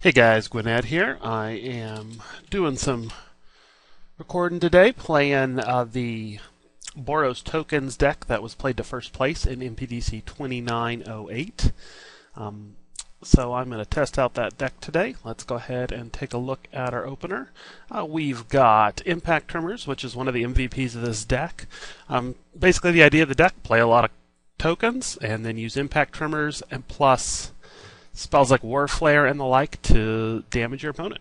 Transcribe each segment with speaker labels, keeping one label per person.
Speaker 1: Hey guys, gwyned here. I am doing some recording today, playing the Boros Tokens deck that was played to first place in MPDC 2908. So I'm going to test out that deck today. Let's go ahead and take a look at our opener. We've got Impact Tremors, which is one of the MVPs of this deck. Basically the idea of the deck, play a lot of tokens and then use Impact Tremors and plus spells like War Flare and the like to damage your opponent.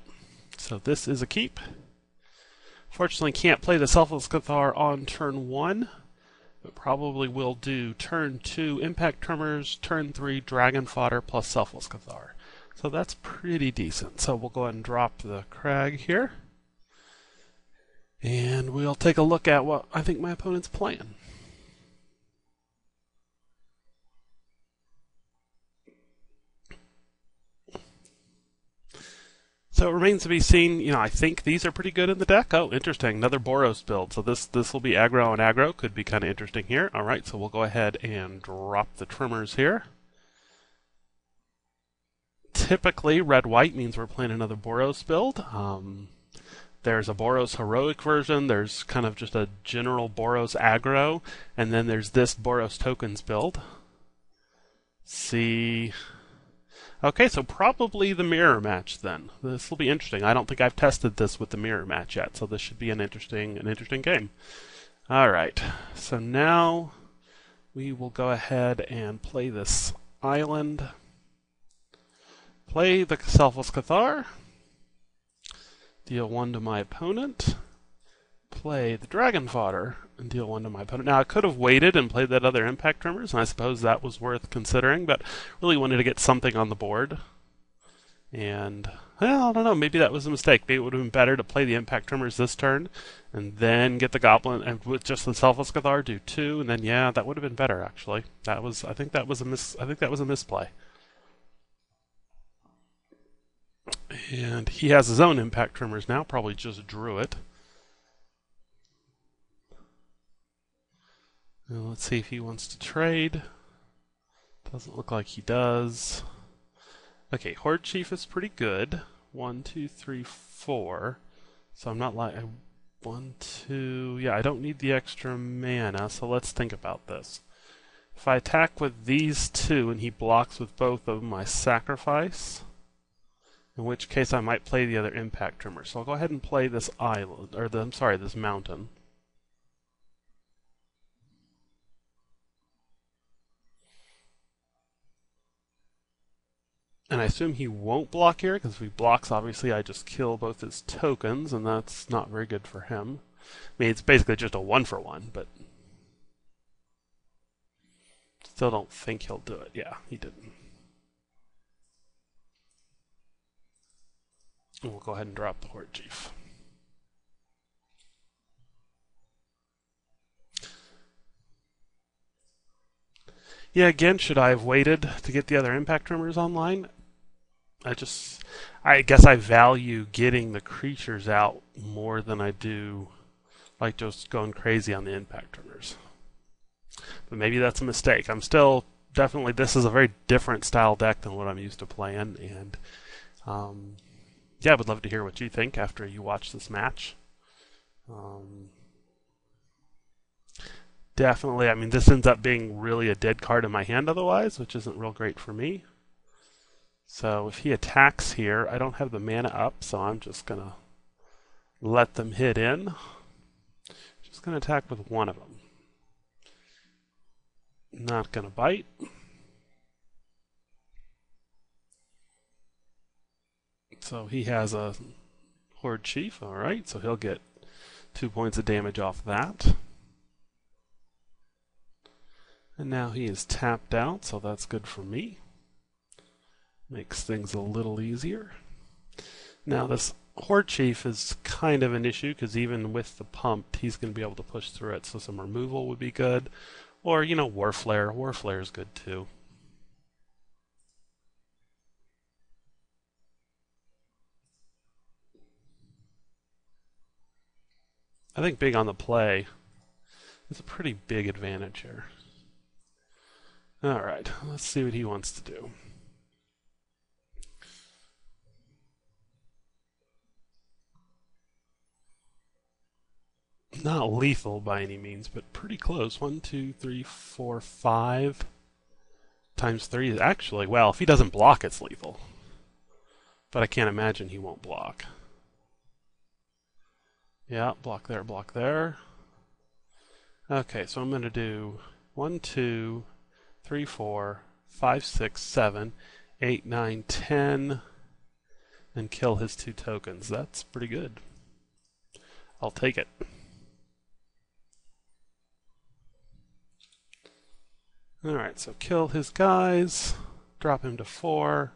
Speaker 1: So this is a keep. Fortunately can't play the Selfless Cathar on turn 1, but probably will do turn 2 Impact Tremors, turn 3 Dragon Fodder plus Selfless Cathar. So that's pretty decent. So we'll go ahead and drop the Crag here. And we'll take a look at what I think my opponent's playing. So it remains to be seen. I think these are pretty good in the deck. Oh, interesting. Another Boros build. So this will be aggro and aggro. Could be kind of interesting here. All right, so we'll go ahead and drop the Tremors here. Typically, red-white means we're playing another Boros build. There's a Boros heroic version. There's kind of just a general Boros aggro. And then there's this Boros Tokens build. See... Okay, so probably the mirror match then. This will be interesting. I don't think I've tested this with the mirror match yet, so this should be an interesting game. All right, so now we will go ahead and play this island. Play the Selfless Cathar. Deal 1 to my opponent. Play the Dragon Fodder and deal 1 to my opponent. Now I could have waited and played that other Impact Tremors, and I suppose that was worth considering, but really wanted to get something on the board. And, well, I don't know, maybe that was a mistake. Maybe it would have been better to play the Impact Tremors this turn, and then get the Goblin, and with just the Selfless Cathar, do 2, and then, yeah, that would have been better, actually. I think that was a misplay. And he has his own Impact Tremors now, probably just drew it. Now let's see if he wants to trade. Doesn't look like he does. Okay, Horde Chief is pretty good. 1, 2, 3, 4. So I'm not like 1, 2. Yeah, I don't need the extra mana, so let's think about this. If I attack with these two and he blocks with both of them, I sacrifice. In which case I might play the other Impact Tremor. So I'll go ahead and play this island, or this mountain. And I assume he won't block here, because if he blocks, obviously I just kill both his tokens, and that's not very good for him. I mean, it's basically just a 1-for-1, but still don't think he'll do it. Yeah, he didn't. And we'll go ahead and drop the Horde Chief. Yeah, again, should I have waited to get the other Impact Tremors online? I guess I value getting the creatures out more than I do like just going crazy on the Impact Tremors. But maybe that's a mistake. I'm still definitely, this is a very different style deck than what I'm used to playing, and yeah, I would love to hear what you think after you watch this match. Definitely, I mean, this ends up being really a dead card in my hand otherwise, which isn't real great for me. So if he attacks here, I don't have the mana up, so I'm just going to let them hit in. Just going to attack with one of them. Not going to bite. So he has a Horde Chief, alright, so he'll get 2 points of damage off that. And now he is tapped out, so that's good for me. Makes things a little easier. Now this Horde Chief is kind of an issue, because even with the pump, he's going to be able to push through it, so some removal would be good. Or, War Flare. War Flare is good too. I think big on the play is a pretty big advantage here. Alright, let's see what he wants to do. Not lethal by any means, but pretty close. 1, 2, 3, 4, 5 times 3 is actually, well, if he doesn't block, it's lethal. But I can't imagine he won't block. Yeah, block there, block there. Okay, so I'm going to do 1, 2, 3, 4, 5, 6, 7, 8, 9, 10, and kill his 2 tokens. That's pretty good. I'll take it. Alright, so kill his guys, drop him to 4,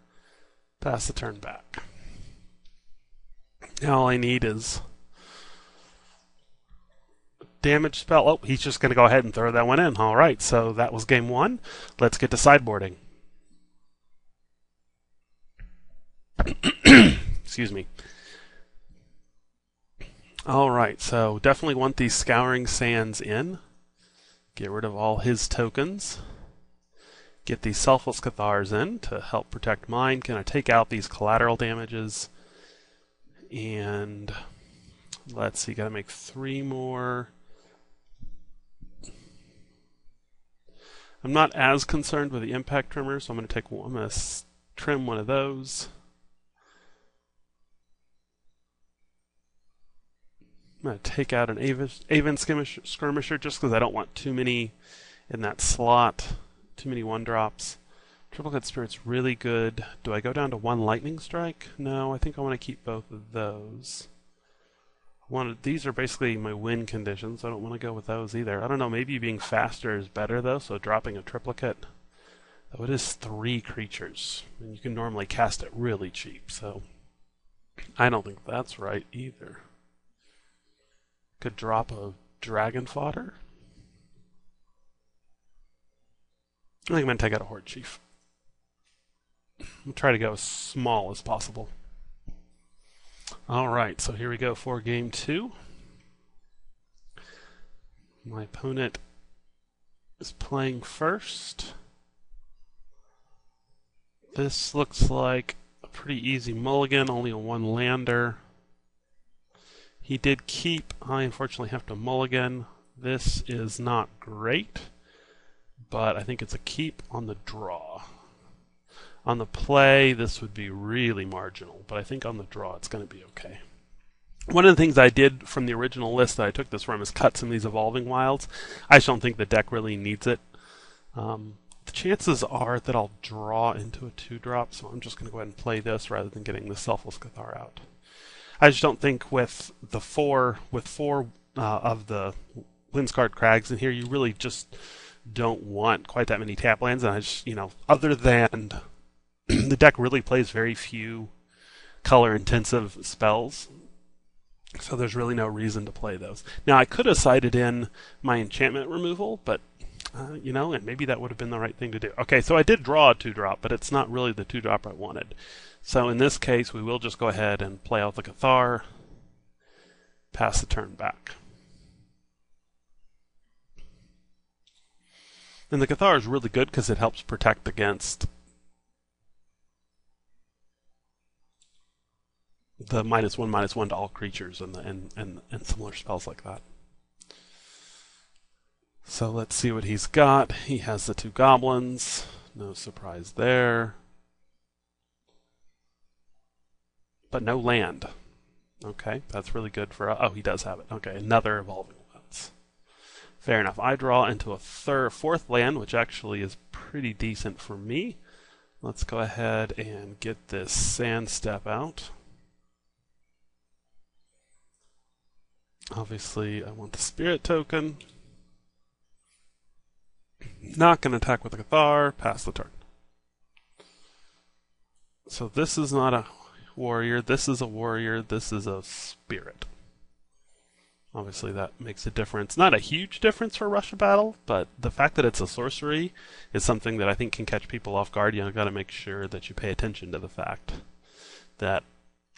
Speaker 1: pass the turn back. Now all I need is damage spell. Oh, he's just going to go ahead and throw that one in. Alright, so that was game 1. Let's get to sideboarding. Excuse me. Alright, so definitely want these Scouring Sands in. Get rid of all his tokens. Get these Selfless Cathars in to help protect mine. Gonna take out these collateral damages. And let's see, gotta make 3 more. I'm not as concerned with the impact trimmer, so I'm gonna trim one of those. I'm going to take out an Aven Skirmisher just because I don't want too many in that slot. Too many 1-drops. Triplicate Spirit's really good. Do I go down to 1 Lightning Strike? No, I think I want to keep both of those. These are basically my win conditions. I don't want to go with those either. I don't know, maybe being faster is better though, so dropping a triplicate. Though it is 3 creatures, and you can normally cast it really cheap, so I don't think that's right either. Could drop a Dragon Fodder. I think I'm going to take out a Horde Chief. I'll try to go as small as possible. Alright, so here we go for game 2. My opponent is playing first. This looks like a pretty easy mulligan, only a 1 lander. He did keep. I unfortunately have to mulligan. This is not great, but I think it's a keep on the draw. On the play, this would be really marginal, but I think on the draw it's going to be okay. One of the things I did from the original list that I took this from is cut some of these Evolving Wilds. I just don't think the deck really needs it. The chances are that I'll draw into a 2-drop, so I'm just going to go ahead and play this rather than getting the Selfless Cathar out. I just don't think with four of the Linscard Crags in here, you really just don't want quite that many tap lands. And I just, other than the deck really plays very few color-intensive spells, so there's really no reason to play those. Now, I could have sided in my enchantment removal, but and maybe that would have been the right thing to do. Okay, so I did draw a 2-drop, but it's not really the 2-drop I wanted. So in this case, we will just go ahead and play out the Cathar, pass the turn back. And the Cathar is really good because it helps protect against the -1/-1 to all creatures and similar spells like that. So let's see what he's got. He has the 2 goblins. No surprise there. But no land. Okay, that's really good for... Oh, he does have it. Okay, another Evolving Wilds. Fair enough. I draw into a 4th land, which actually is pretty decent for me. Let's go ahead and get this Sand Step out. Obviously, I want the Spirit token. Not going to attack with the Cathar. Pass the turn. So this is not a warrior. This is a warrior. This is a spirit. Obviously, that makes a difference. Not a huge difference for Rush of Battle, but the fact that it's a sorcery is something that I think can catch people off guard. You've got to make sure that you pay attention to the fact that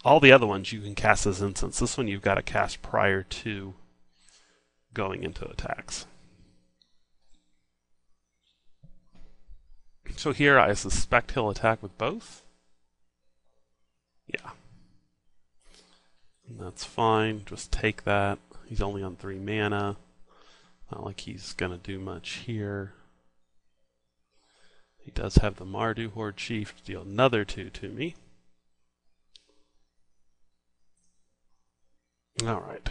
Speaker 1: all the other ones you can cast as instants. This one you've got to cast prior to going into attacks. So here I suspect he'll attack with both. Yeah. And that's fine. Just take that. He's only on 3 mana. Not like he's going to do much here. He does have the Mardu Horde Chief to deal another 2 to me. Alright.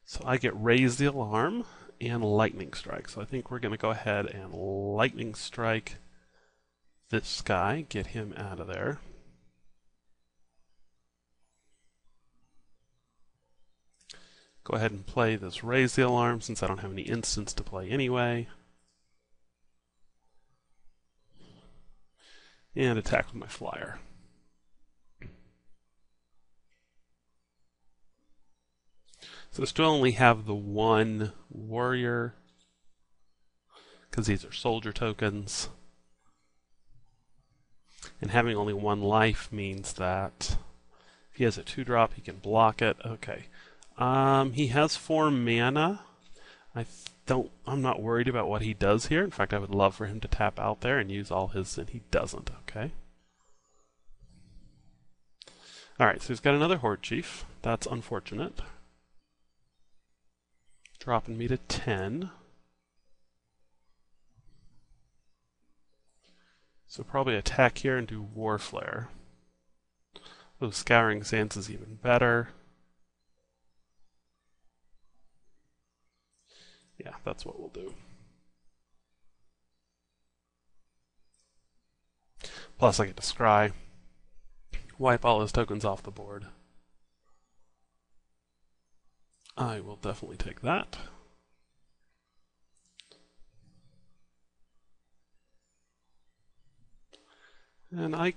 Speaker 1: So I get Raise the Alarm and Lightning Strike. So I think we're going to go ahead and Lightning Strike this guy, get him out of there. Go ahead and play this Raise the Alarm since I don't have any instants to play anyway. And attack with my flyer. So I still only have the 1 warrior, because these are soldier tokens. And having only 1 life means that if he has a 2-drop, he can block it. Okay. He has 4 mana. I'm not worried about what he does here. In fact, I would love for him to tap out there and use all his, and he doesn't. Okay. Alright, so he's got another Horde Chief. That's unfortunate. Dropping me to 10. So probably attack here and do War Flare. Oh, Scouring Sands is even better. Yeah, that's what we'll do. Plus I get to scry. Wipe all his tokens off the board. I will definitely take that. And I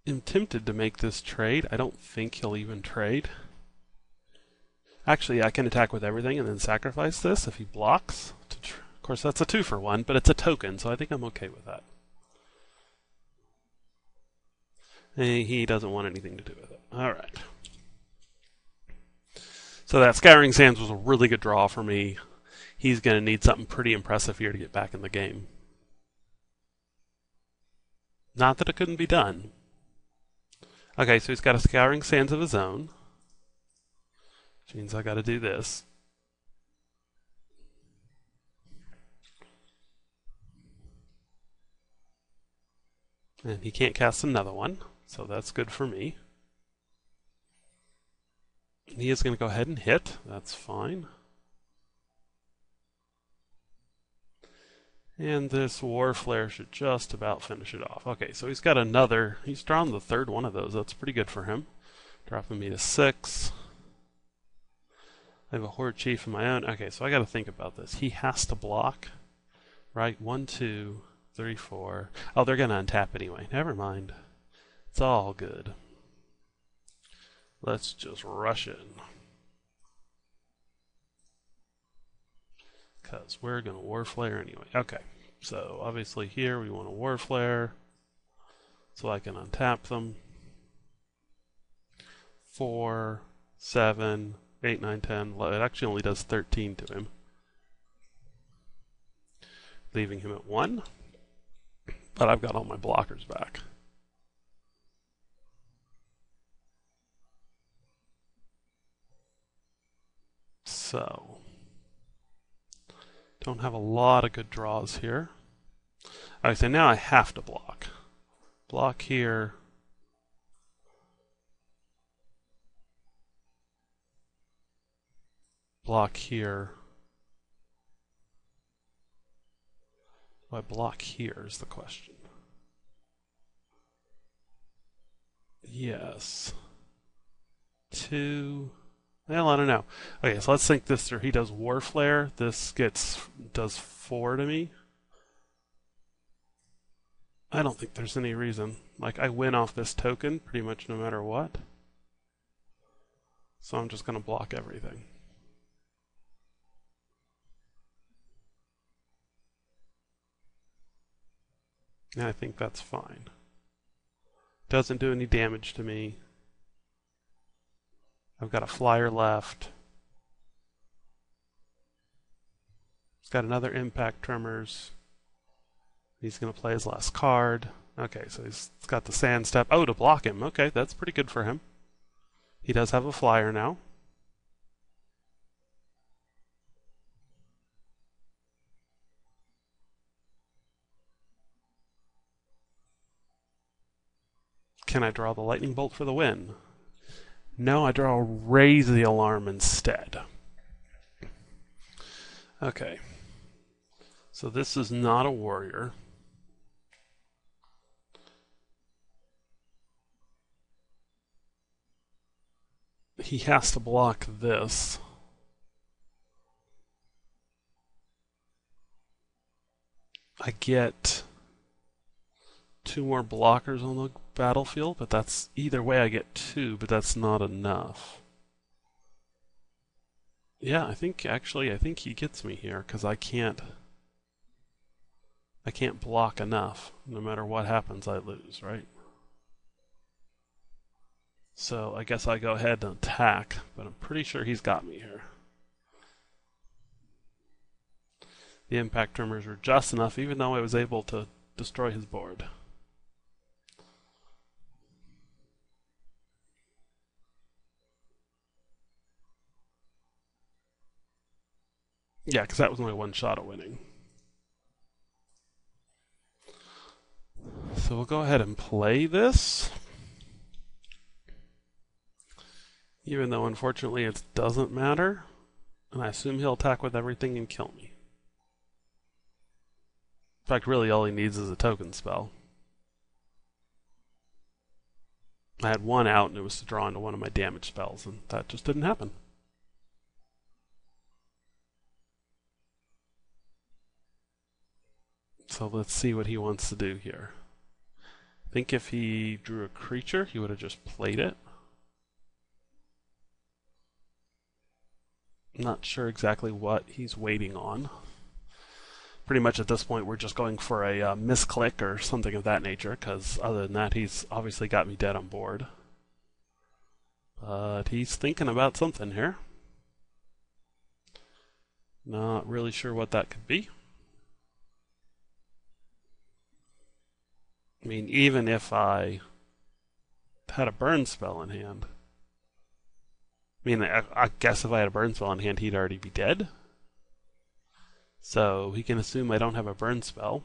Speaker 1: am tempted to make this trade. I don't think he'll even trade. Actually, I can attack with everything and then sacrifice this if he blocks. Of course, that's a 2-for-1, but it's a token, so I think I'm okay with that. And he doesn't want anything to do with it. Alright. So that Scouring Sands was a really good draw for me. He's going to need something pretty impressive here to get back in the game. Not that it couldn't be done. Okay, so he's got a Scouring Sands of his own. Which means I got to do this. And he can't cast another one, so that's good for me. He is going to go ahead and hit. That's fine. And this War Flare should just about finish it off. Okay, so he's got another. He's drawn the 3rd one of those. That's pretty good for him. Dropping me to 6. I have a Horde Chief of my own. Okay, so I got to think about this. He has to block, right? 1, 2, 3, 4. Oh, they're going to untap anyway. Never mind. It's all good. Let's just rush in. Because we're going to War Flare anyway. Okay, so obviously here we want a War Flare so I can untap them. 4, 7, 8, 9, 10. It actually only does 13 to him. Leaving him at 1. But I've got all my blockers back. So, don't have a lot of good draws here. Alright, so now I have to block. Block here. Block here. Do I block here is the question. Yes. 2. Well, I don't know. Okay, so let's think this through. He does War Flare. This does 4 to me. I don't think there's any reason. Like, I win off this token pretty much no matter what. So I'm just going to block everything. And I think that's fine. Doesn't do any damage to me. I've got a flyer left. He's got another Impact Tremors. He's going to play his last card. Okay, so he's got the Sand Step. Oh, to block him. Okay, that's pretty good for him. He does have a flyer now. Can I draw the lightning bolt for the win? No, I draw raise the alarm instead. Okay. So this is not a warrior. He has to block this. I get 2 more blockers on the battlefield, but that's either way I get 2, but that's not enough. Yeah, I think he gets me here because I can't block enough. No matter what happens, I lose, right? So I guess I go ahead and attack, but I'm pretty sure he's got me here. The impact tremors were just enough, even though I was able to destroy his board. Yeah, because that was only one shot at winning. So we'll go ahead and play this. Even though, unfortunately, it doesn't matter. And I assume he'll attack with everything and kill me. In fact, really all he needs is a token spell. I had 1 out and it was to draw into one of my damage spells, and that just didn't happen. So let's see what he wants to do here. I think if he drew a creature, he would have just played it. I'm not sure exactly what he's waiting on. Pretty much at this point we're just going for a misclick or something of that nature, because other than that he's obviously got me dead on board. But he's thinking about something here. Not really sure what that could be. I mean, even if I had a burn spell in hand, I mean, I guess if I had a burn spell in hand, he'd already be dead. So he can assume I don't have a burn spell.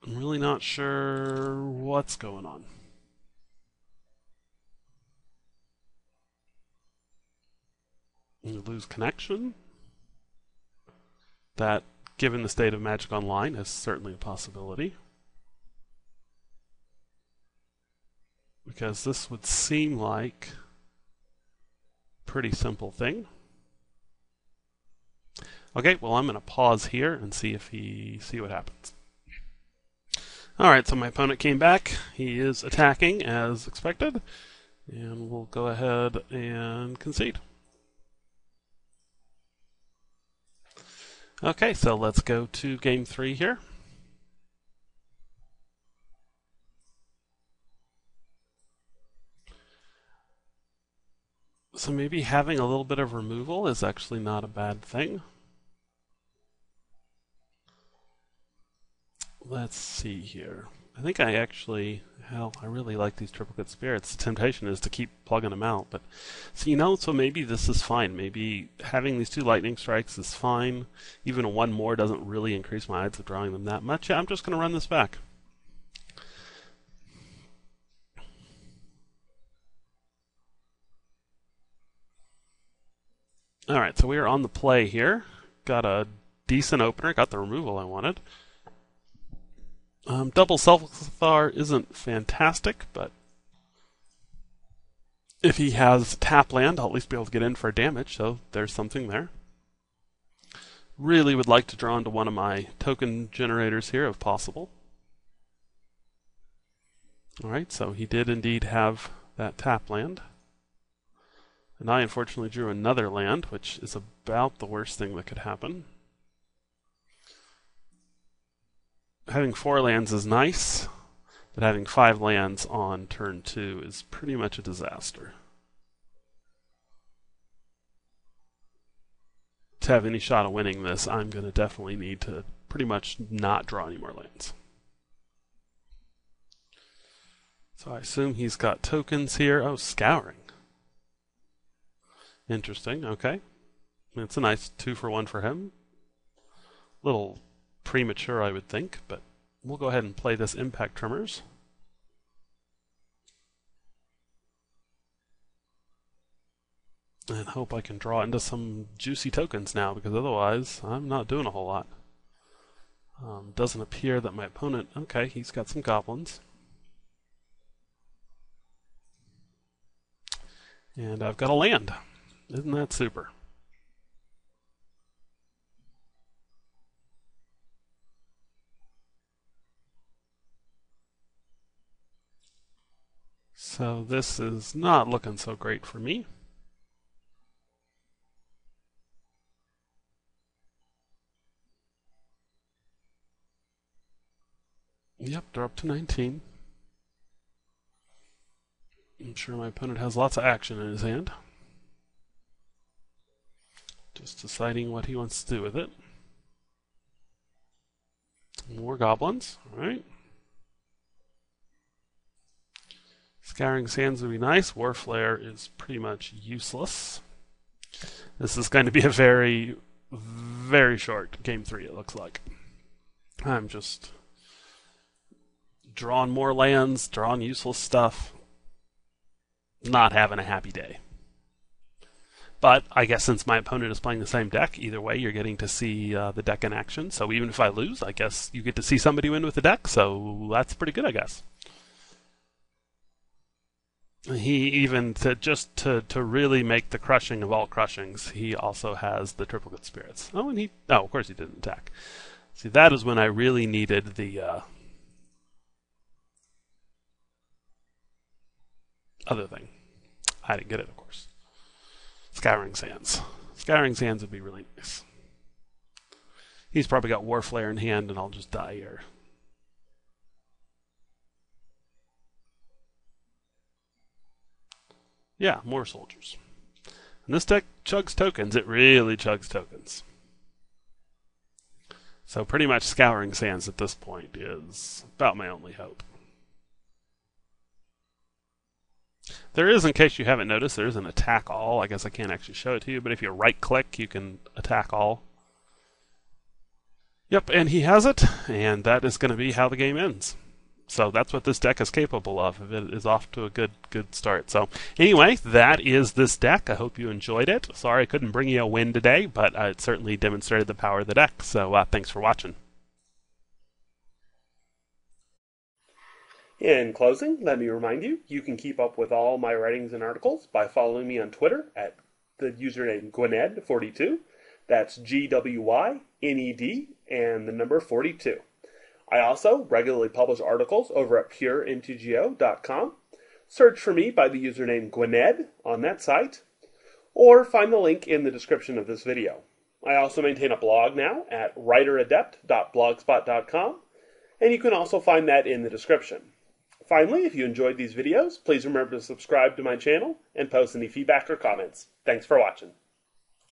Speaker 1: I'm really not sure what's going on. You lose connection. That, given the state of Magic Online, is certainly a possibility. Because this would seem like a pretty simple thing. Okay, well I'm going to pause here and see what happens. Alright, so my opponent came back. He is attacking as expected. And we'll go ahead and concede. Okay, so let's go to game 3 here. So maybe having a little bit of removal is actually not a bad thing. Let's see here. I think I actually, hell, I really like these triplicate spirits. The temptation is to keep plugging them out, but so maybe this is fine. Maybe having these 2 lightning strikes is fine. Even a 1 more doesn't really increase my odds of drawing them that much. Yeah, I'm just going to run this back. Alright, so we are on the play here. Got a decent opener, got the removal I wanted. Double Self-Thar isn't fantastic, but if he has tap land, I'll at least be able to get in for damage, so there's something there. Really would like to draw into one of my token generators here, if possible. Alright, so he did indeed have that tap land. And I unfortunately drew another land, which is about the worst thing that could happen. Having 4 lands is nice, but having 5 lands on turn 2 is pretty much a disaster. To have any shot of winning this, I'm going to definitely need to pretty much not draw any more lands. So I assume he's got tokens here. Oh, Scouring. Interesting, okay. It's a nice 2-for-1 for him. Little premature, I would think, but we'll go ahead and play this Impact Tremors. And hope I can draw into some juicy tokens now, because otherwise I'm not doing a whole lot. Doesn't appear that my opponent... Okay, he's got some goblins. And I've got a land. Isn't that super? So this is not looking so great for me. Yep, they're up to 19. I'm sure my opponent has lots of action in his hand. Just deciding what he wants to do with it. More goblins, alright. Scouring Sands would be nice. Warflare is pretty much useless. This is going to be a very, very short game 3, it looks like. I'm just drawing more lands, drawing useless stuff. Not having a happy day. But I guess since my opponent is playing the same deck, either way you're getting to see the deck in action. So even if I lose, I guess you get to see somebody win with the deck. So that's pretty good, I guess. He even, to really make the crushing of all crushings, he also has the Triplicate Spirits. Oh, and of course he didn't attack. See, that is when I really needed the other thing. I didn't get it, of course. Scouring Sands. Scouring Sands would be really nice. He's probably got Warflare in hand, and I'll just die here. Yeah, more soldiers. And this deck chugs tokens. It really chugs tokens. So pretty much Scouring Sands at this point is about my only hope. There is, in case you haven't noticed, there is an attack all. I guess I can't actually show it to you, but if you right click, you can attack all. Yep, and he has it, and that is going to be how the game ends. So that's what this deck is capable of. It is off to a good start. So anyway, that is this deck. I hope you enjoyed it. Sorry I couldn't bring you a win today, but it certainly demonstrated the power of the deck. So thanks for watching. In closing, let me remind you, you can keep up with all my writings and articles by following me on Twitter at the username gwyned42. That's GWYNED and the number 42. I also regularly publish articles over at puremtgo.com. Search for me by the username gwyned on that site, or find the link in the description of this video. I also maintain a blog now at writeradept.blogspot.com, and you can also find that in the description. Finally, if you enjoyed these videos, please remember to subscribe to my channel and post any feedback or comments. Thanks for watching.